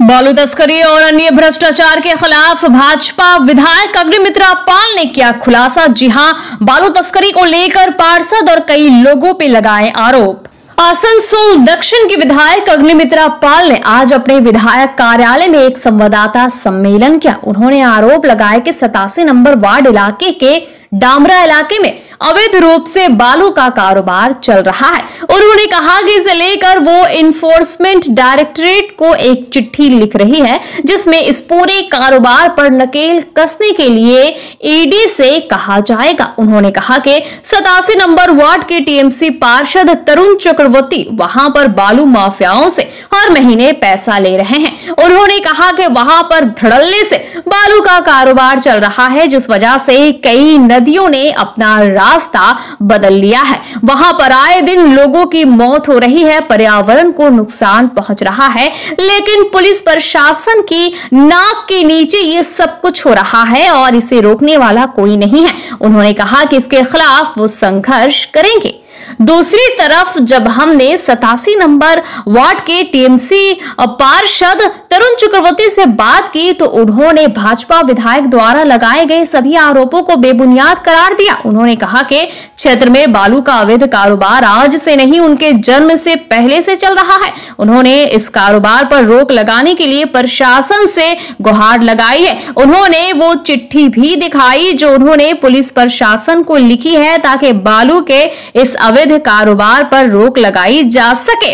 बालू तस्करी और अन्य भ्रष्टाचार के खिलाफ भाजपा विधायक अग्निमित्रा पाल ने किया खुलासा। जी हां, बालू तस्करी को लेकर पार्षद और कई लोगों पे लगाए आरोप। आसनसोल दक्षिण की विधायक अग्निमित्रा पाल ने आज अपने विधायक कार्यालय में एक संवाददाता सम्मेलन किया। उन्होंने आरोप लगाया कि 87 नंबर वार्ड इलाके के डामरा इलाके में अवैध रूप से बालू का कारोबार चल रहा है। उन्होंने कहा कि इसे लेकर वो इन्फोर्समेंट डायरेक्टरेट को एक चिट्ठी लिख रही है, जिसमें इस पूरे कारोबार पर नकेल कसने के लिए ईडी से कहा जाएगा। उन्होंने कहा कि 87 नंबर वार्ड के टीएमसी पार्षद तरुण चक्रवर्ती वहां पर बालू माफियाओं से हर महीने पैसा ले रहे हैं। उन्होंने कहा कि वहां पर धड़ल्ले से बालू का कारोबार चल रहा है, जिस वजह से कई नदियों ने अपना रास्ता बदल लिया है। वहां पर आए दिन लोगों की मौत हो रही है, पर्यावरण को नुकसान पहुंच रहा है, लेकिन पुलिस प्रशासन की नाक के नीचे ये सब कुछ हो रहा है और इसे रोकने वाला कोई नहीं है। उन्होंने कहा कि इसके खिलाफ वो संघर्ष करेंगे। दूसरी तरफ जब हमने 87 नंबर वार्ड के टीएमसी पार्षद तरुण चक्रवर्ती से बात की तो उन्होंने भाजपा विधायक द्वारा लगाए गए सभी आरोपों को बेबुनियाद करार दिया। उन्होंने कहा कि क्षेत्र में बालू का अवैध कारोबार आज से नहीं, उनके जन्म से पहले से चल रहा है। उन्होंने इस कारोबार पर रोक लगाने के लिए प्रशासन से गुहार लगाई है। उन्होंने वो चिट्ठी भी दिखाई जो उन्होंने पुलिस प्रशासन को लिखी है, ताकि बालू के इस अवैध कारोबार पर रोक लगाई जा सके।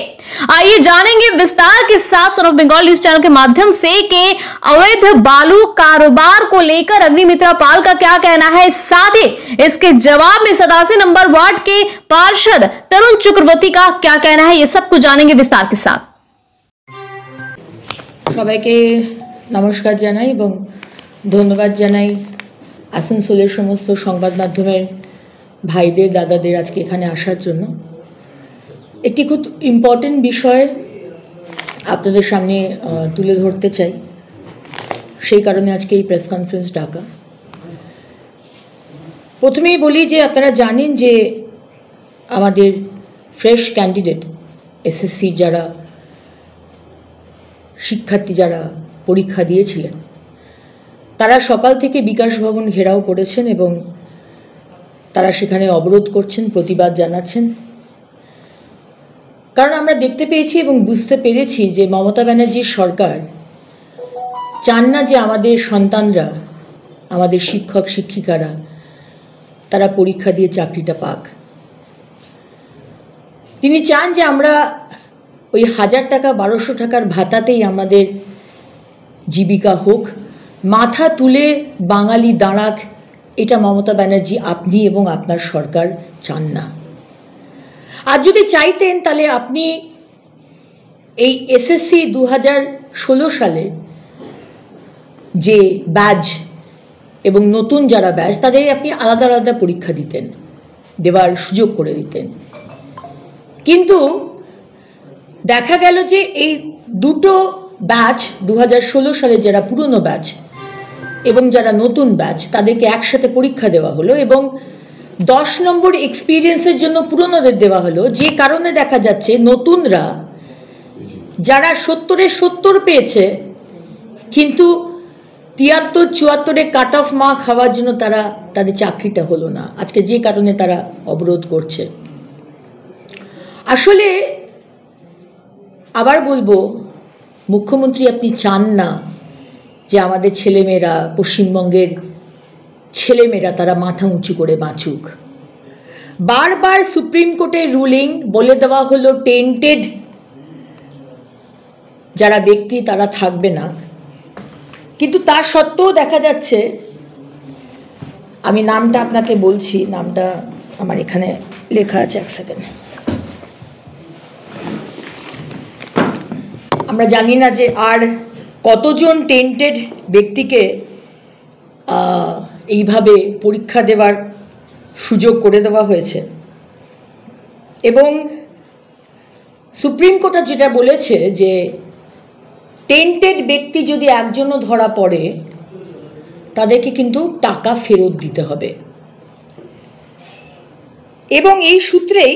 आइए जानेंगे विस्तार के साथ son of Bengal news channel के माध्यम से कि अवैध बालू कारोबार को लेकर अग्निमित्रा पाल का क्या कहना है। साथ ही इसके जवाब में 87 नंबर वार्ड के पार्षद तरुण चक्रवर्ती का क्या कहना है, ये सब कुछ जानेंगे विस्तार के साथ। সবাইকে নমস্কার জানাই এবং ধন্যবাদ জানাই আসানসোলের সমস্ত সংবাদ মাধ্যমের ভাইদের দাদাদের আজকে এখানে আসার জন্য। একটি খুব ইম্পর্টেন্ট বিষয় আপনাদের সামনে তুলে ধরতে চাই, সেই কারণে আজকে এই প্রেস কনফারেন্স ডাকা। প্রথমেই বলি যে আপনারা জানেন যে আমাদের ফ্রেশ ক্যান্ডিডেট এসএসসি যারা শিক্ষার্থী যারা পরীক্ষা দিয়েছিলেন তারা সকাল থেকে বিকাশ ভবন ঘেরাও করেছেন এবং তারা সেখানে অবরোধ করছেন, প্রতিবাদ জানাচ্ছেন। কারণ আমরা দেখতে পেয়েছি এবং বুঝতে পেরেছি যে মমতা ব্যানার্জির সরকার চান না যে আমাদের সন্তানরা, আমাদের শিক্ষক শিক্ষিকারা তারা পরীক্ষা দিয়ে চাকরিটা পাক। তিনি চান যে আমরা ওই 1000 টাকা 1200 টাকার ভাতাতেই আমাদের জীবিকা হোক, মাথা তুলে বাঙালি দাঁড়াক, এটা মমতা ব্যানার্জি আপনি এবং আপনার সরকার চান না। আর যদি চাইতেন তাহলে আপনি এই এসএসসি 2016 সালের যে ব্যাচ এবং নতুন যারা ব্যাচ তাদের আপনি আলাদা আলাদা পরীক্ষা দিতেন, দেওয়ার সুযোগ করে দিতেন। কিন্তু দেখা গেল যে এই দুটো ব্যাচ 2016 সালে যারা পুরনো ব্যাচ এবং যারা নতুন ব্যাচ তাদেরকে একসাথে পরীক্ষা দেওয়া হলো এবং 10 নম্বর এক্সপিরিয়েন্সের জন্য পুরনোদের দেওয়া হলো, যে কারণে দেখা যাচ্ছে নতুনরা যারা 70-এ 70 পেয়েছে কিন্তু 73-74-এ কাট অফ মার্ক খাওয়ার জন্য তাদের চাকরিটা হলো না, আজকে যে কারণে তারা অবরোধ করছে। আসলে আবার বলবো, মুখ্যমন্ত্রী আপনি চান না যে আমাদের ছেলেমেয়েরা, পশ্চিমবঙ্গের ছেলেমেয়েরা তারা মাথা উঁচু করে বাঁচুক। বারবার সুপ্রিম কোর্টের রুলিং বলে দেওয়া হলো টেন্টেড যারা ব্যক্তি তারা থাকবে না, কিন্তু তা সত্ত্বেও দেখা যাচ্ছে, আমি নামটা আপনাকে বলছি, নামটা আমার এখানে লেখা আছে, এক সেকেন্ড। আমরা জানি না যে আর কতজন টেন্টেড ব্যক্তিকে এইভাবে পরীক্ষা দেওয়ার সুযোগ করে দেওয়া হয়েছে এবং সুপ্রিম কোর্ট যেটা বলেছে যে টেন্টেড ব্যক্তি যদি একজনও ধরা পড়ে তাদেরকে কিন্তু টাকা ফেরত দিতে হবে এবং এই সূত্রেই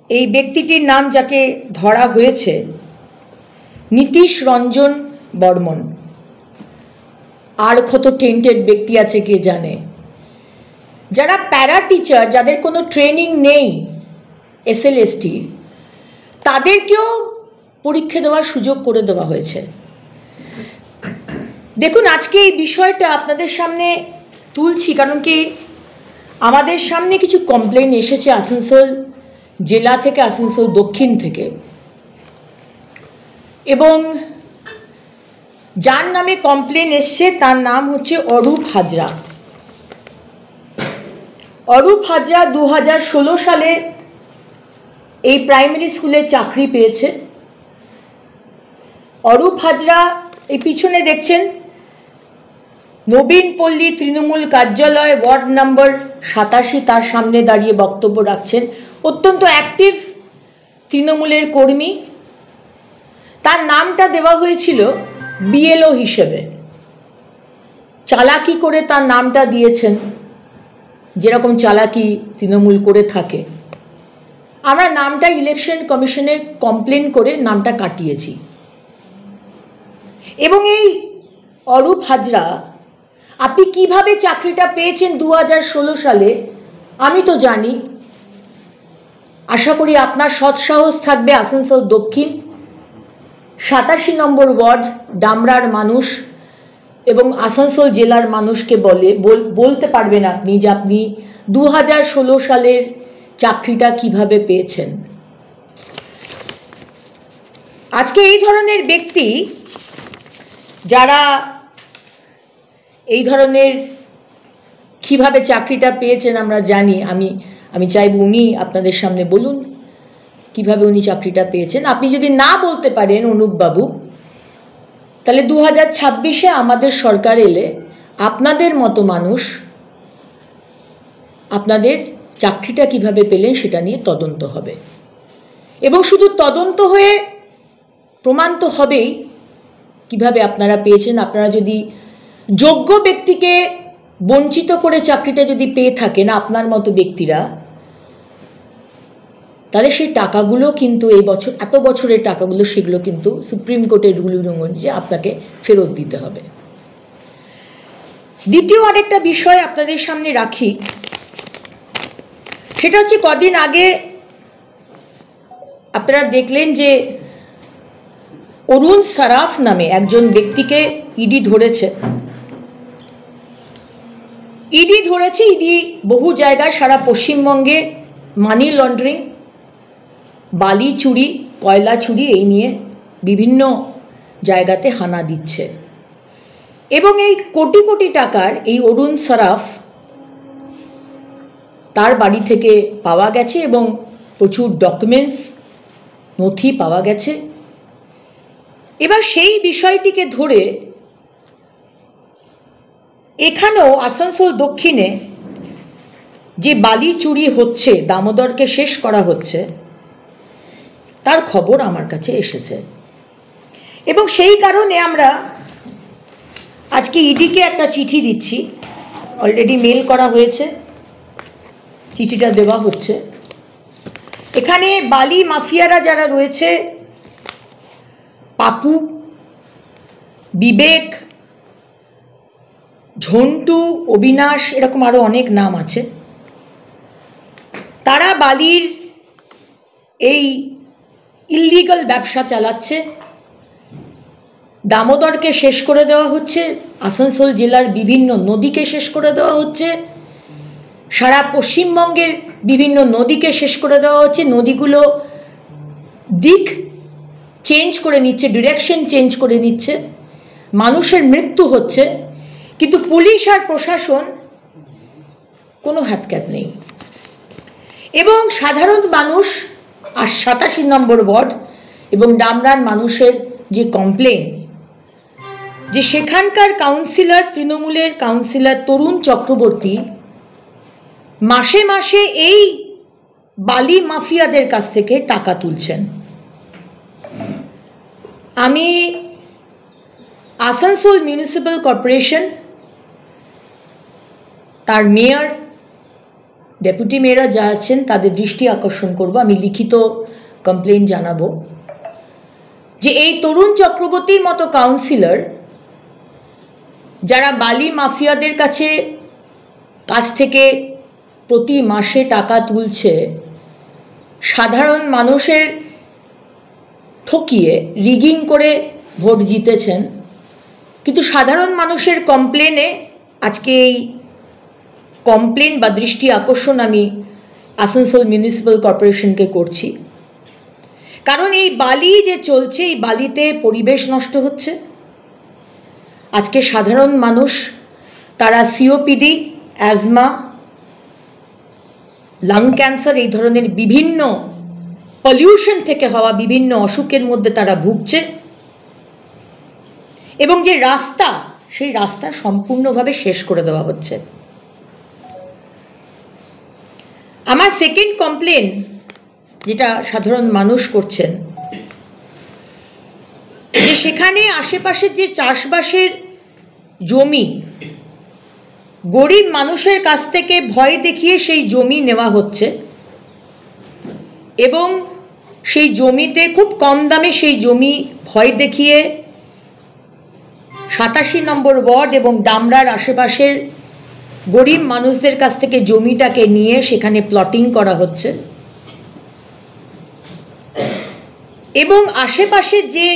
এই ব্যক্তিটির নাম যাকে ধরা হয়েছে নীতিশ রঞ্জন বর্মন, আর কত টেন্টেড ব্যক্তি আছে কে জানে, যারা প্যারা টিচার, যাদের কোনো ট্রেনিং নেই SLST, তাদেরকেও পরীক্ষা দেওয়ার সুযোগ করে দেওয়া হয়েছে। দেখুন, আজকে এই বিষয়টা আপনাদের সামনে তুলছি কারণ কি আমাদের সামনে কিছু কমপ্লেন এসেছে আসানসোল জেলা থেকে, আসানসোল দক্ষিণ থেকে, এবং যার নামে কমপ্লেন এসছে তার নাম হচ্ছে অরূপ হাজরা। অরূপ হাজরা 2016 সালে এই প্রাইমারি স্কুলে চাকরি পেয়েছে। অরূপ হাজরা এই পিছনে দেখছেন নবীন পল্লী তৃণমূল কার্যালয়, ওয়ার্ড নম্বর 87, তার সামনে দাঁড়িয়ে বক্তব্য রাখছেন। অত্যন্ত অ্যাক্টিভ তৃণমূলের কর্মী। তার নামটা দেওয়া হয়েছিল BLO হিসেবে। চালাকি করে তার নামটা দিয়েছেন, যেরকম চালাকি তৃণমূল করে থাকে। আমরা নামটা ইলেকশন কমিশনে কমপ্লেন করে নামটা কাটিয়েছি। এবং এই অরূপ হাজরা, আপনি কিভাবে চাকরিটা পেয়েছেন 2016 সালে আমি তো জানি। আশা করি আপনার সৎসাহস থাকবে আসানসোল দক্ষিণ 87 নম্বর ওয়ার্ড ডামরার মানুষ এবং আসানসোল জেলার মানুষকে বলতে পারবেন আপনি যে আপনি 2016 সালের চাকরিটা কিভাবে পেয়েছেন। আজকে এই ধরনের ব্যক্তি যারা এই ধরনের কিভাবে চাকরিটা পেয়েছেন আমরা জানি, আমি চাইব উনি আপনাদের সামনে বলুন কিভাবে উনি চাকরিটা পেয়েছেন। আপনি যদি না বলতে পারেন অনুপবাবু, তাহলে 2026-এ আমাদের সরকার এলে আপনাদের মতো মানুষ আপনাদের চাকরিটা কিভাবে পেলেন সেটা নিয়ে তদন্ত হবে। এবং শুধু তদন্ত হয়ে প্রমাণ তো হবেই কিভাবে আপনারা পেয়েছেন। আপনারা যদি যোগ্য ব্যক্তিকে বঞ্চিত করে চাকরিটা যদি পেয়ে থাকেন আপনার মতো ব্যক্তিরা, তাহলে সেই টাকাগুলো কিন্তু এই বছর, এত বছরের টাকাগুলো, সেগুলো কিন্তু সুপ্রিম কোর্টের রুল অনুযায়ী আপনাকে ফেরত দিতে হবে। দ্বিতীয় আরেকটা বিষয় আপনাদের সামনে রাখি, সেটা হচ্ছে কদিন আগে আপনারা দেখলেন যে অরুণ সারাফ নামে একজন ব্যক্তিকে ইডি ধরেছে। ইডি বহু জায়গায় সারা পশ্চিমবঙ্গে মানি লন্ডারিং, বালি চুরি, কয়লা চুরি, এই নিয়ে বিভিন্ন জায়গাতে হানা দিচ্ছে। এবং এই কোটি কোটি টাকার এই অরুণ সারাফ তার বাড়ি থেকে পাওয়া গেছে এবং প্রচুর ডকুমেন্টস, নথি পাওয়া গেছে। এবার সেই বিষয়টিকে ধরে এখানেও আসানসোল দক্ষিণে যে বালি চুরি হচ্ছে, দামোদরকে শেষ করা হচ্ছে, তার খবর আমার কাছে এসেছে। এবং সেই কারণে আমরা আজকে ইডিকে একটা চিঠি দিচ্ছি। অলরেডি মেল করা হয়েছে, চিঠিটা দেওয়া হচ্ছে। এখানে বালি মাফিয়ারা যারা রয়েছে, পাপু, বিবেক, ঝন্টু, অবিনাশ, এরকম আরো অনেক নাম আছে, তারা বালির এই ইললিগাল ব্যবসা চালাচ্ছে। দামোদরকে শেষ করে দেওয়া হচ্ছে, আসানসোল জেলার বিভিন্ন নদীকে শেষ করে দেওয়া হচ্ছে, সারা পশ্চিমবঙ্গের বিভিন্ন নদীকে শেষ করে দেওয়া হচ্ছে। নদীগুলো দিক চেঞ্জ করে নিচ্ছে, ডিরেকশন চেঞ্জ করে নিচ্ছে, মানুষের মৃত্যু হচ্ছে, কিন্তু পুলিশ আর প্রশাসন কোনো হাতক্যাত নেই। এবং সাধারণ মানুষ আর 87 নম্বর ওয়ার্ড এবং ডামরার মানুষের যে কমপ্লেন, যে সেখানকার কাউন্সিলর, তৃণমূলের কাউন্সিলর তরুণ চক্রবর্তী মাসে মাসে এই বালি মাফিয়াদের কাছ থেকে টাকা তুলছেন। আমি আসানসোল মিউনিসিপ্যাল কর্পোরেশন, তার মেয়র, ডেপুটি মেয়র যা আছেন তাদের দৃষ্টি আকর্ষণ করব। আমি লিখিত কমপ্লেন জানাবো যে এই তরুণ চক্রবর্তীর মতো কাউন্সিলর যারা বালি মাফিয়াদের কাছ থেকে প্রতি মাসে টাকা তুলছে, সাধারণ মানুষের ঠকিয়ে রিগিং করে ভোট জিতেছেন, কিন্তু সাধারণ মানুষের কমপ্লেনে আজকে এই কমপ্লেন বা দৃষ্টি আকর্ষণ আমি আসানসোল মিউনিসিপ্যাল কর্পোরেশনকে করছি। কারণ এই বালি যে চলছে, এই বালিতে পরিবেশ নষ্ট হচ্ছে। আজকে সাধারণ মানুষ তারা সিওপিডি, অ্যাজমা, লাং ক্যান্সার, এই ধরনের বিভিন্ন পলিউশন থেকে হওয়া বিভিন্ন অসুখের মধ্যে তারা ভুগছে। এবং যে রাস্তা, সেই রাস্তা সম্পূর্ণভাবে শেষ করে দেওয়া হচ্ছে। আমার সেকেন্ড কমপ্লেন যেটা সাধারণ মানুষ করছেন, যে সেখানে আশেপাশের যে চাষবাসের জমি, গরিব মানুষের কাছ থেকে ভয় দেখিয়ে সেই জমি নেওয়া হচ্ছে এবং সেই জমিতে খুব কম দামে সেই জমি ভয় দেখিয়ে 87 নম্বর ওয়ার্ড এবং ডামরার আশেপাশের গরিব মানুষদের কাছ থেকে জমিটাকে নিয়ে সেখানে প্লটিং করা হচ্ছে। এবং আশেপাশের যে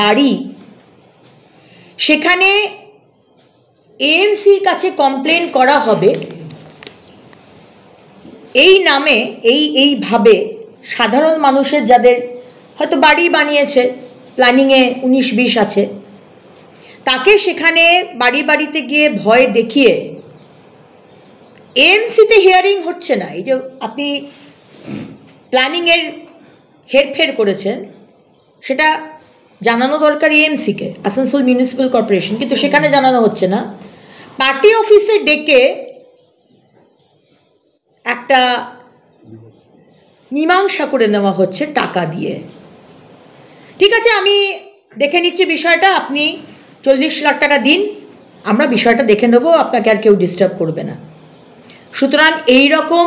বাড়ি, সেখানে এএমসির কাছে কমপ্লেন করা হবে এই নামে, এইভাবে সাধারণ মানুষের যাদের হয়তো বাড়ি বানিয়েছে, প্ল্যানিংয়ে 19-20 আছে, তাকে সেখানে বাড়িতে গিয়ে ভয় দেখিয়ে, এএমসিতে হিয়ারিং হচ্ছে না, এই যে আপনি প্ল্যানিংয়ের হেরফের করেছেন সেটা জানানো দরকার এএমসিকে, আসানসোল মিউনিসিপ্যাল কর্পোরেশন, কিন্তু সেখানে জানানো হচ্ছে না। পার্টি অফিসে ডেকে একটা মীমাংসা করে নেওয়া হচ্ছে টাকা দিয়ে। ঠিক আছে, আমি দেখে নিচ্ছি বিষয়টা, আপনি 40 লাখ টাকা দিন, আমরা বিষয়টা দেখে নেব, আপনাকে আর কেউ ডিস্টার্ব করবে না। সুতরাং এই রকম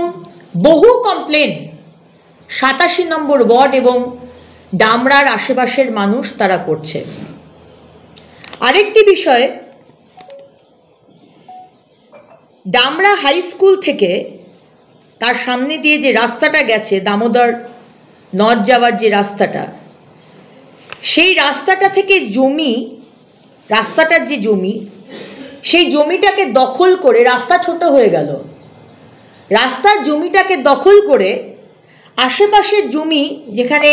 বহু কমপ্লেন 87 নম্বর ওয়ার্ড এবং ডামরার আশেপাশের মানুষ তারা করছে। আরেকটি বিষয়, ডামরা হাই স্কুল থেকে তার সামনে দিয়ে যে রাস্তাটা গেছে, দামোদর নদ যাওয়ার যে রাস্তাটা, সেই রাস্তাটা থেকে জমি, রাস্তাটার যে জমি, সেই জমিটাকে দখল করে, রাস্তা ছোট হয়ে গেল, রাস্তার জমিটাকে দখল করে আশেপাশের জমি যেখানে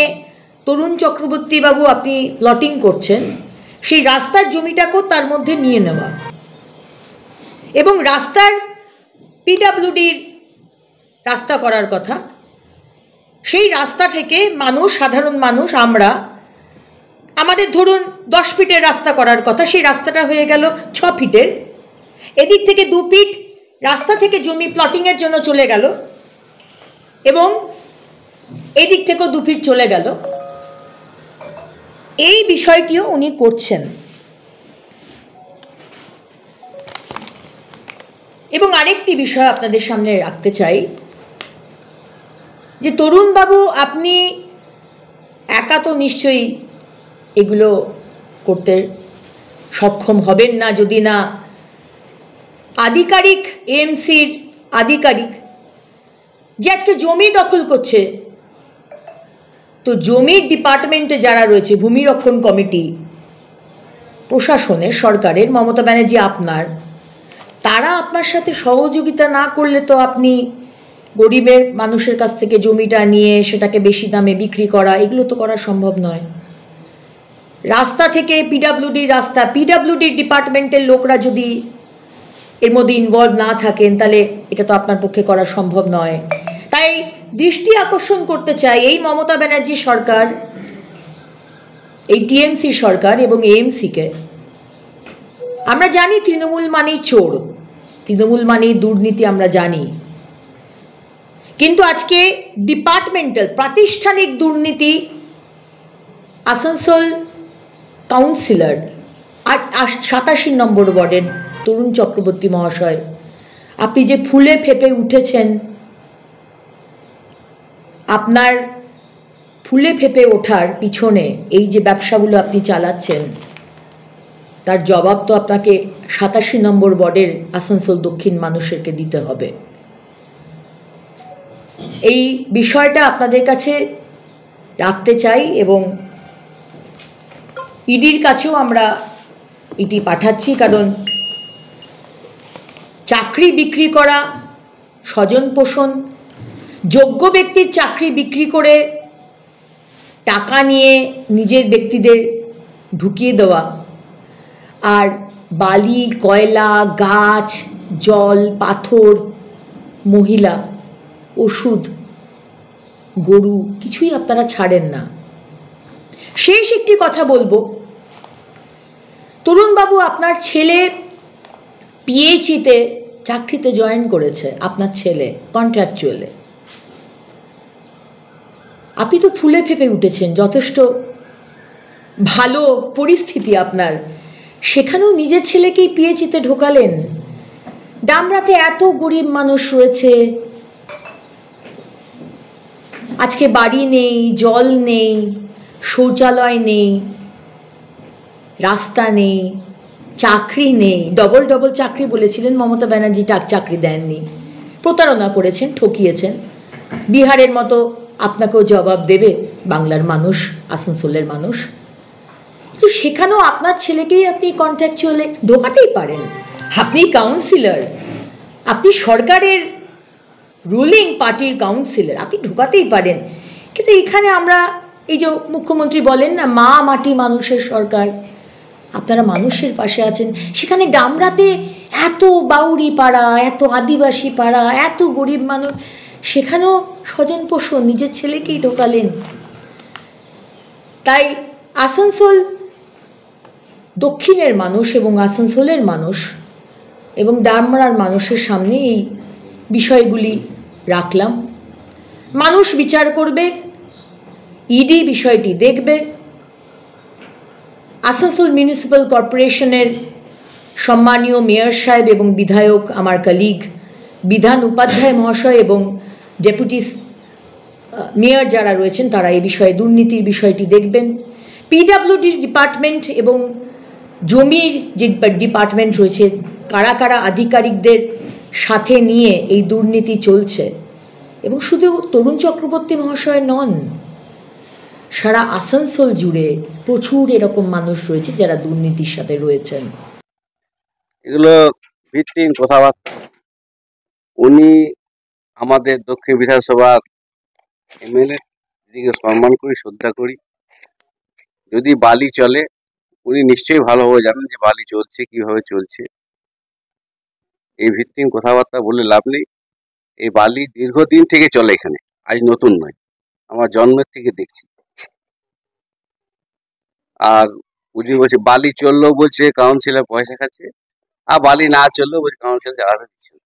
তরুণ চক্রবর্তী বাবু আপনি প্লটিং করছেন, সেই রাস্তার জমিটাকেও তার মধ্যে নিয়ে নেওয়া। এবং রাস্তার পিডব্লিউডির রাস্তা করার কথা, সেই রাস্তা থেকে মানুষ, সাধারণ মানুষ, আমরা, আমাদের ধরুন 10 ফিটের রাস্তা করার কথা, সেই রাস্তাটা হয়ে গেল 6 ফিটের। এদিক থেকে 2 ফিট রাস্তা থেকে জমি প্লটিংয়ের জন্য চলে গেল এবং এদিক থেকেও 2 ফিট চলে গেল। এই বিষয়টিও উনি করছেন। এবং আরেকটি বিষয় আপনাদের সামনে রাখতে চাই, যে তরুণবাবু আপনি একা তো নিশ্চয়ই এগুলো করতে সক্ষম হবেন না যদি না আধিকারিক, এএমসির আধিকারিক যে আজকে জমি দখল করছে, তো জমির ডিপার্টমেন্টে যারা রয়েছে, ভূমি রক্ষণ কমিটি, প্রশাসনের, সরকারের, মমতা ব্যানার্জি আপনার, তারা আপনার সাথে সহযোগিতা না করলে তো আপনি গরিবের মানুষের কাছ থেকে জমিটা নিয়ে সেটাকে বেশি দামে বিক্রি করা, এগুলো তো করা সম্ভব নয়। রাস্তা থেকে পিডব্লিউডির রাস্তা, পিডব্লিউডির ডিপার্টমেন্টের লোকরা যদি এর মধ্যে ইনভলভ না থাকেন, তাহলে এটা তো আপনার পক্ষে করা সম্ভব নয়। তাই দৃষ্টি আকর্ষণ করতে চাই এই মমতা ব্যানার্জি সরকার, এই টিএমসি সরকার এবং এএমসিকে। আমরা জানি তৃণমূল মানেই চোর, তৃণমূল মানেই দুর্নীতি, আমরা জানি, কিন্তু আজকে ডিপার্টমেন্টাল, প্রাতিষ্ঠানিক দুর্নীতি, আসানসোল কাউন্সিলর আর 87 নম্বর ওয়ার্ডের তরুণ চক্রবর্তী মহাশয়, আপনি যে ফুলে ফেপে উঠেছেন, আপনার ফুলে ফেপে ওঠার পিছনে এই যে ব্যবসাগুলো আপনি চালাচ্ছেন, তার জবাব তো আপনাকে 87 নম্বর ওয়ার্ডের আসানসোল দক্ষিণ মানুষেরকে দিতে হবে। এই বিষয়টা আপনাদের কাছে রাখতে চাই এবং ইডির কাছেও আমরা এটি পাঠাচ্ছি, কারণ চাকরি বিক্রি করা, স্বজন পোষণ, যোগ্য ব্যক্তির চাকরি বিক্রি করে টাকা নিয়ে নিজের ব্যক্তিদের ঢুকিয়ে দেওয়া, আর বালি, কয়লা, গাছ, জল, পাথর, মহিলা, ওষুধ, গরু কিছুই আপনারা ছাড়েন না। শেষ একটি কথা বলবো, তরুণবাবু আপনার ছেলে পিএইচইতে চাকরিতে জয়েন করেছে, আপনার ছেলে কন্ট্রাকচুয়ালে। আপনি তো ফুলে ফেপে উঠেছেন, যথেষ্ট ভালো পরিস্থিতি আপনার, সেখানেও নিজের ছেলেকেই পিএইচইতে ঢোকালেন। ডামরাতে এত গরিব মানুষ রয়েছে, আজকে বাড়ি নেই, জল নেই, শৌচালয় নেই, রাস্তা নেই, চাকরি নেই। ডবল ডবল চাকরি বলেছিলেন মমতা ব্যানার্জি, চাকরি দেননি, প্রতারণা করেছেন, ঠকিয়েছেন। বিহারের মতো আপনাকেও জবাব দেবে বাংলার মানুষ, আসানসোলের মানুষ। তো সেখানেও আপনার ছেলেকেই আপনি কন্ট্রাকচুয়ালে ঢোকাতেই পারেন। আপনি কাউন্সিলর, আপনি সরকারের রুলিং পার্টির কাউন্সিলর, আপনি ঢোকাতেই পারেন। কিন্তু এখানে আমরা এই যে মুখ্যমন্ত্রী বলেন না, মা মাটি মানুষের সরকার, আপনারা মানুষের পাশে আছেন। সেখানে ডামরাতে এত বাউরি পাড়া, এত আদিবাসী পাড়া, এত গরিব মানুষ, সেখানেও স্বজন পোষণ, নিজের ছেলেকেই ঢোকালেন। তাই আসানসোল দক্ষিণের মানুষ এবং আসানসোলের মানুষ এবং ডামরার মানুষের সামনে এই বিষয়গুলি রাখলাম। মানুষ বিচার করবে, ইডি বিষয়টি দেখবে। আসানসোল মিউনিসিপ্যাল কর্পোরেশনের সম্মানীয় মেয়র সাহেব এবং বিধায়ক, আমার কলিগ বিধান উপাধ্যায় মহাশয় এবং ডেপুটি মেয়র যারা রয়েছেন, তারা এই বিষয়ে দুর্নীতির বিষয়টি দেখবেন। পিডব্লিউডি ডিপার্টমেন্ট এবং জমির যে ডিপার্টমেন্ট রয়েছে, কারা কারা আধিকারিকদের সাথে নিয়ে এই দুর্নীতি চলছে। এবং শুধু তরুণ চক্রবর্তী মহাশয় নন, সারা আসানসোল জুড়ে প্রচুর এরকম মানুষ রয়েছে যারা দুর্নীতির সাথে রয়েছেন। এগুলো ভিত্তিহীন কথাবার্তা। উনি আমাদের দক্ষিণ বিধানসভার এমএলএ, দিদিকে সম্মান করি, শ্রদ্ধা করি। যদি বালি চলে, উনি নিশ্চয়ই ভালোভাবে জানেন যে বালি চলছে, কিভাবে চলছে। এই ভিত্তিহীন কথাবার্তা বলে লাভ নেই। এই বালি দীর্ঘদিন থেকে চলে এখানে, আজ নতুন নয়, আমার জন্মের থেকে দেখছি। আর উনি বলছে বালি চললেও বলছে কাউন্সিলর পয়সা খাচ্ছে, আর বালি না চললেও বলছে কাউন্সিলর চালাতে দিচ্ছে না।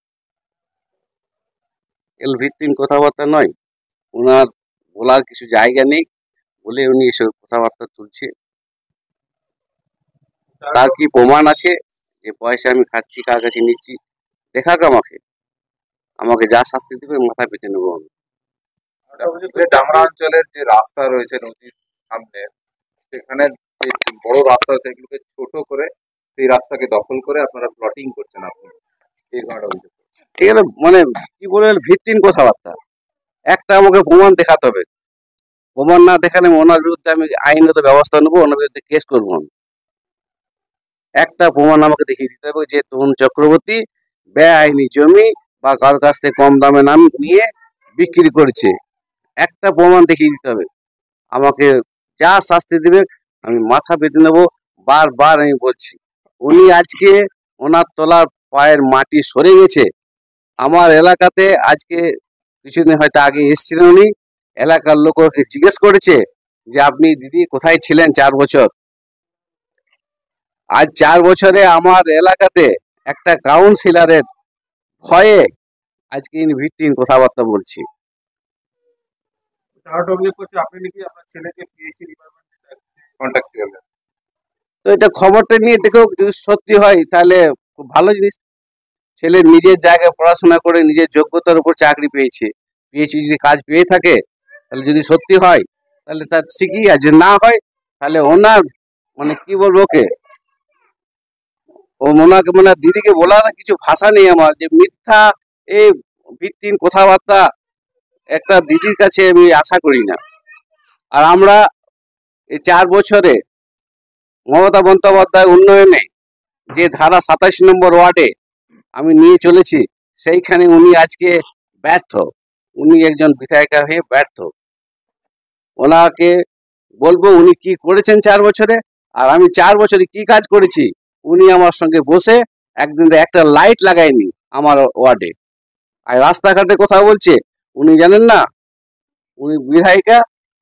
এগুলো ভিত্তিহীন কথাবার্তা নয়, ওনার বলার কিছু জায়গা নেই বলে উনি এসব কথাবার্তা তুলছে। তার কি প্রমাণ আছে যে পয়সা আমি খাচ্ছি, কার কাছে নিচ্ছি? দেখাক আমাকে, আমাকে যা শাস্তি দেবে মাথা পেতে নেবো আমি। ডামরা অঞ্চলের যে রাস্তা রয়েছে নদীর সামনে, সেখানে যে বড় রাস্তা আছে সেগুলোকে ছোট করে সেই রাস্তাকে দখল করে আপনারা প্লটিং করছেন। আপনি এই ঘটনা অভিযোগ করছেন। এগুলো মানে কি বলে ভিত্তিহীন কথাবার্তা। একটা আমাকে প্রমাণ দেখাতে হবে, প্রমাণ না দেখালে ওনার বিরুদ্ধে আমি আইনগত ব্যবস্থা নেবো, ওনার বিরুদ্ধে কেস করবো আমি। একটা প্রমাণ আমাকে দেখিয়ে দিতে হবে যে তরুণ চক্রবর্তী বেআইনি জমি বা কার কাছ থেকে কম দামে নাম নিয়ে বিক্রি করছে। একটা প্রমাণ দেখিয়ে দিতে হবে আমাকে। যা শাস্তি দেবে আমি মাথা পেতে নেবো। বারবার আমি বলছি, উনি আজকে ওনার তলার পায়ের মাটি সরে গেছে। আমার এলাকাতে আজকে কিছুদিন হয়তো আগে এসেছিলেন উনি, এলাকার লোক ওকে জিজ্ঞেস করেছে যে আপনি দিদি কোথায় ছিলেন 4 বছর। আজ 4 বছরে আমার এলাকাতে একটা কাউন্সিলরের ভয়ে আজকে ইনি ভিত্তিহীন কথাবার্তা বলছি। তারা অভিযোগ করছে আপনি নাকি আপনার ছেলেকে পিএইচডি ডিপার্টমেন্টে কন্ট্রাক্ট। তো এটা খবরটা নিয়ে দেখো, যদি সত্যি হয় তাহলে খুব ভালো জিনিস। ছেলে নিজের জায়গায় পড়াশোনা করে নিজের যোগ্যতার উপর চাকরি পেয়েছে, পিএইচডি যদি কাজ পেয়ে থাকে, তাহলে যদি সত্যি হয় তাহলে তার ঠিকই আছে, না হয় তাহলে ওনার মানে কি বলবো ওকে, ওনাকে মানে দিদিকে বলার কিছু ভাষা নেই আমার, যে মিথ্যা এই ভিত্তিহীন কথাবার্তা একটা দিদির কাছে আমি আশা করি না। আর আমরা এই 4 বছরে মমতা বন্দ্যোপাধ্যায় উন্নয়নে যে ধারা 27 নম্বর ওয়ার্ডে আমি নিয়ে চলেছি, সেইখানে উনি আজকে ব্যর্থ। উনি একজন বিধায়িকা হয়ে ব্যর্থ। ওনাকে বলবো উনি কি করেছেন 4 বছরে, আর আমি 4 বছরে কি কাজ করেছি। উনি আমার সঙ্গে বসে একদিন একটা লাইট লাগায়নি আমার ওয়ার্ডে, আর রাস্তাঘাটে কথা বলছে। উনি জানেন না, উনি বিধায়িকা,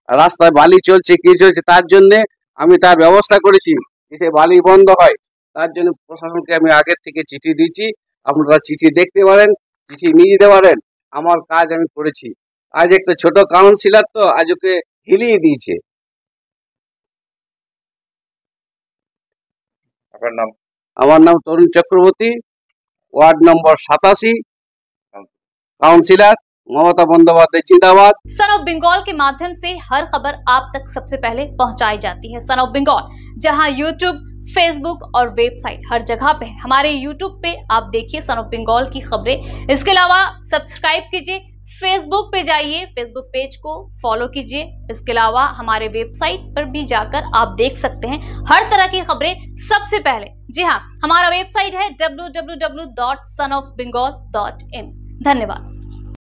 রাস্তায় বালি চলছে কি চলছে, তার জন্য আমি তার ব্যবস্থা করেছি সে বালি বন্ধ হয়। তার জন্য প্রশাসনকে আমি আগের থেকে চিঠি দিচ্ছি, আপনারা চিঠি দেখতে পারেন, চিঠি নিয়ে যেতে পারেন। আমার কাজ আমি করেছি। আজ একটা ছোট কাউন্সিলর তো আজ ওকে হিলিয়ে দিয়েছে। আপনার নাম? আমার নাম তরুণ চক্রবর্তী, ওয়ার্ড নম্বর 87, काउंसिलर ममता बंदोपाध्याय जिंदाबाद। सन ऑफ बंगाल के माध्यम से हर खबर आप तक सबसे पहले पहुंचाई जाती है। सन ऑफ बंगाल जहां यूट्यूब, फेसबुक और वेबसाइट हर जगह पे, हमारे यूट्यूब पे आप देखिए सन ऑफ बंगाल की खबरें। इसके अलावा सब्सक्राइब कीजिए, फेसबुक पे जाइए, फेसबुक पेज को फॉलो कीजिए। इसके अलावा हमारे वेबसाइट पर भी जाकर आप देख सकते हैं हर तरह की खबरें सबसे पहले। जी हाँ, हमारा वेबसाइट है www.sonofbengal.in। धन्यवाद।